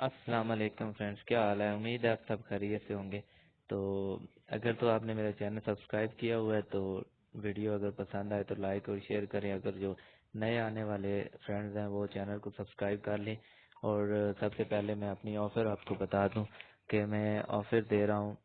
السلام علیکم فرینڈس، کیا حال ہے؟ امید ہے آپ سب خیریت سے ہوں گے۔ تو اگر تو آپ نے میرا چینل سبسکرائب کیا ہوا ہے تو ویڈیو اگر پسند آئے تو لائک اور شیئر کریں۔ اگر جو نئے آنے والے فرینڈز ہیں وہ چینل کو سبسکرائب کر لیں۔ اور سب سے پہلے میں اپنی آفر آپ کو بتا دوں کہ میں آفر دے رہا ہوں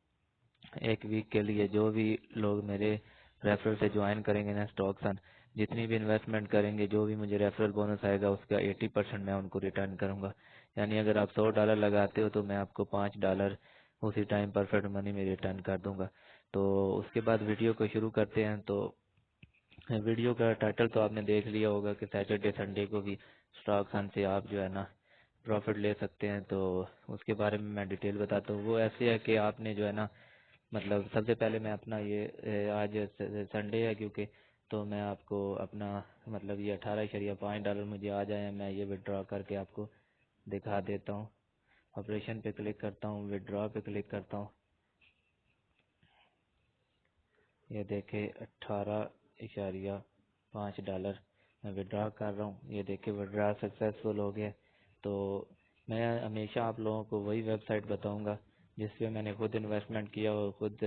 ایک ویک کے لیے۔ جو بھی لوگ میرے ریفرل سے جوائن کریں گے نا اسٹاکسن، جتنی بھی انویسٹمنٹ کریں گے، جو بھی مجھے ریفرل بونس آئے گا اس کا 80% میں ان کو ریٹرن کروں گا۔ یعنی اگر آپ $100 لگاتے ہو تو میں آپ کو $5 اسی ٹائم پرفیکٹ منی میں ریٹرن کر دوں گا۔ تو اس کے بعد ویڈیو کو شروع کرتے ہیں۔ تو ویڈیو کا ٹائٹل تو آپ نے دیکھ لیا ہوگا کہ سیٹرڈے سنڈے کو بھی اسٹاکسن سے آپ جو ہے نا پروفٹ لے سکتے ہیں۔ تو اس کے بارے میں ڈیٹیل بتاتا ہوں۔ وہ ایسے ہے کہ آپ نے جو ہے نا مطلب سب سے پہلے میں اپنا یہ آج سنڈے ہے کیونکہ، تو میں آپ کو اپنا مطلب یہ $18.5 مجھے آ جائیں، میں یہ وڈرا کر کے آپ کو دکھا دیتا ہوں۔ آپریشن پہ کلک کرتا ہوں، وڈرا پہ کلک کرتا ہوں۔ یہ دیکھیں $18.5 میں وڈرا کر رہا ہوں۔ یہ دیکھیں وڈرا سکسیسفل ہو گیا۔ تو میں ہمیشہ آپ لوگوں کو وہی ویب سائٹ بتاؤں گا جس پہ میں نے خود انویسٹمنٹ کیا ہو، خود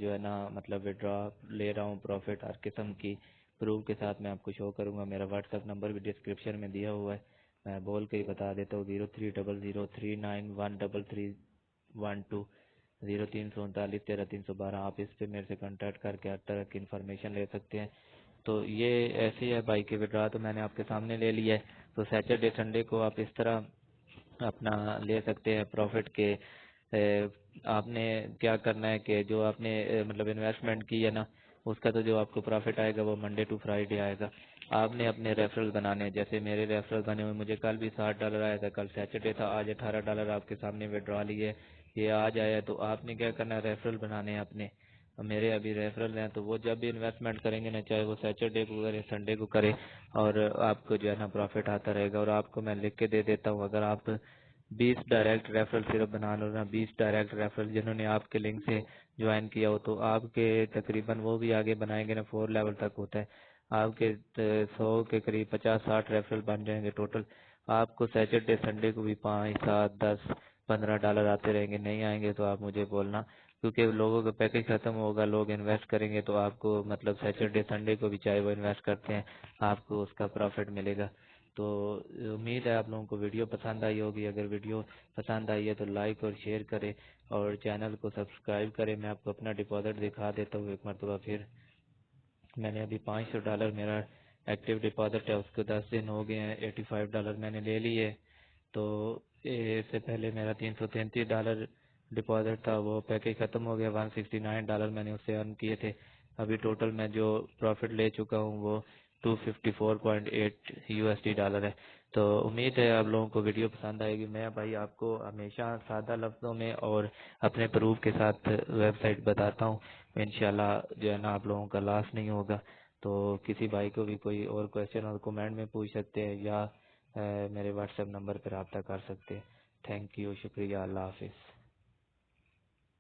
جو ہے نا مطلب وڈرا لے رہا ہوں پروفٹ ہر قسم کی پروف کے ساتھ میں آپ کو شو کروں گا۔ میرا واٹس ایپ نمبر بھی ڈسکرپشن میں دیا ہوا ہے، میں بول کے ہی بتا دیتا ہوں۔ 0300391312 03391312 آپ اس پہ میرے سے کانٹیکٹ کر کے ہر طرح کی انفارمیشن لے سکتے ہیں۔ تو یہ ایسے ہے بھائی کہ وڈرا تو میں نے آپ کے سامنے لے لیا ہے۔ تو سیٹرڈے سنڈے کو آپ اس طرح اپنا لے سکتے ہیں پروفٹ کے۔ آپ نے کیا کرنا ہے کہ جو آپ نے مطلب انویسٹمنٹ کی ہے نا اس کا تو جو آپ کو پروفٹ آئے گا وہ منڈے ٹو فرائیڈے آئے گا۔ آپ نے اپنے ریفرل بنانے ہیں، جیسے میرے ریفرل بنے ہوئے، مجھے کل بھی $60 آیا تھا، کل سیٹرڈے تھا، آج $18 آپ کے سامنے وڈرا لیے، یہ آج آیا ہے۔ تو آپ نے کیا کرنا ہے، ریفرل بنانے ہیں اپنے۔ میرے ابھی ریفرل ہیں تو وہ جب بھی انویسٹمنٹ کریں گے نا، چاہے وہ سیٹرڈے کو کرے سنڈے کو کرے، اور آپ کو جو ہے نا پروفٹ آتا رہے گا۔ اور آپ کو میں لکھ کے دے دیتا ہوں، اگر آپ 20 ڈائریکٹ ریفرل صرف بنا لو نا، 20 ڈائریکٹ ریفرل جنہوں نے آپ کے لنک سے جوائن کیا ہو، تو آپ کے تقریباً وہ بھی آگے بنائیں گے نا، 4 لیول تک ہوتا ہے، آپ کے 100 کے قریب 50-60 ریفرل بن جائیں گے ٹوٹل۔ آپ کو سیٹرڈے سنڈے کو بھی 5 7 10 $15 آتے رہیں گے۔ نہیں آئیں گے تو آپ مجھے بولنا، کیونکہ لوگوں کا پیکج ختم ہوگا، لوگ انویسٹ کریں گے تو آپ کو مطلب سیٹرڈے سنڈے کو بھی چاہے وہ انویسٹ کرتے ہیں آپ کو اس کا پروفٹ ملے گا۔ تو امید ہے آپ لوگوں کو ویڈیو پسند آئی ہوگی۔ اگر ویڈیو پسند آئی ہے تو لائک اور شیئر کریں اور چینل کو سبسکرائب کریں۔ میں آپ کو اپنا ڈپازٹ دکھا دیتا ہوں ایک مرتبہ پھر۔ میں نے ابھی $500 میرا ایکٹیو ڈپازٹ ہے، اس کو 10 دن ہو گئے ہیں، $85 میں نے لے لیے۔ تو اس سے پہلے میرا $333 ڈپازٹ تھا، وہ پیکج ختم ہو گیا، $169 میں نے اس سے ارن کیے تھے۔ ابھی ٹوٹل میں جو پروفٹ لے چکا ہوں وہ $254.8 ہے۔ تو امید ہے آپ لوگوں کو ویڈیو پسند آئے گی۔ میں بھائی آپ کو ہمیشہ سادہ لفظوں میں اور اپنے پروف کے ساتھ ویب سائٹ بتاتا ہوں، انشاءاللہ جو ہے نا آپ لوگوں کا لاس نہیں ہوگا۔ تو کسی بھائی کو بھی کوئی اور کویشچن اور کومنٹ میں پوچھ سکتے ہیں، یا میرے واٹس ایپ نمبر پر رابطہ کر سکتے ہیں۔ تھینک یو، شکریہ، اللہ حافظ۔